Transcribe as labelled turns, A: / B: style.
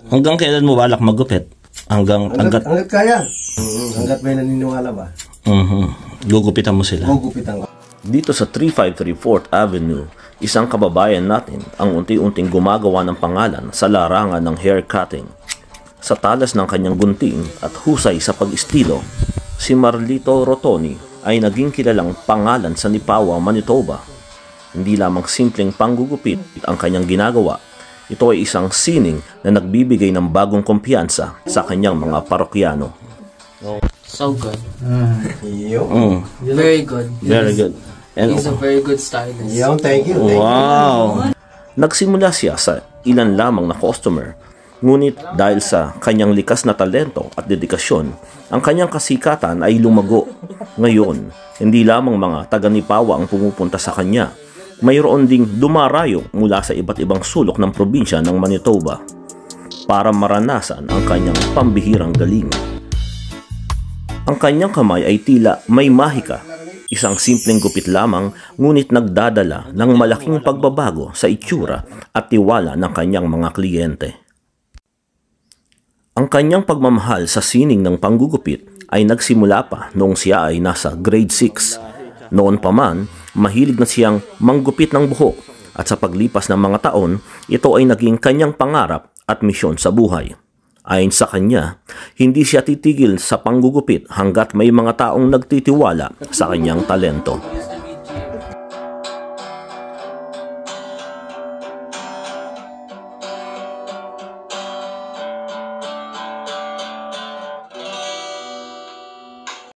A: Hanggang kailan mo balak maggupit?
B: Hanggat kaya. Hanggat may naniniwala ba?
A: Gugupitan mo sila.
B: Gugupitan ka.
A: Dito sa 353 4th Avenue, isang kababayan natin ang unti-unting gumagawa ng pangalan sa larangan ng hair cutting. Sa talas ng kanyang gunting at husay sa pag-istilo, si Marlito Rotoni ay naging kilalang pangalan sa Nipawa, Manitoba. Hindi lamang simpleng panggugupit ang kanyang ginagawa, ito ay isang sining na nagbibigay ng bagong kumpiyansa sa kanyang mga parokyano.
C: So good.
A: Very good. Very good. And
C: He's a very good stylist.
B: Thank you.
A: Wow! Nagsimula siya sa ilan lamang na customer, ngunit dahil sa kanyang likas na talento at dedikasyon, ang kanyang kasikatan ay lumago. Ngayon, hindi lamang mga taga-Nipawa ang pumupunta sa kanya, mayroon ding dumarayo mula sa iba't ibang sulok ng probinsya ng Manitoba para maranasan ang kanyang pambihirang galing. Ang kanyang kamay ay tila may mahika, isang simpleng gupit lamang ngunit nagdadala ng malaking pagbabago sa itsura at tiwala ng kanyang mga kliyente. Ang kanyang pagmamahal sa sining ng panggugupit ay nagsimula pa noong siya ay nasa grade 6. Noon pa man, mahilig na siyang manggupit ng buhok at sa paglipas ng mga taon, ito ay naging kanyang pangarap at misyon sa buhay. Ayon sa kanya, hindi siya titigil sa panggugupit hanggat may mga taong nagtitiwala sa kanyang talento.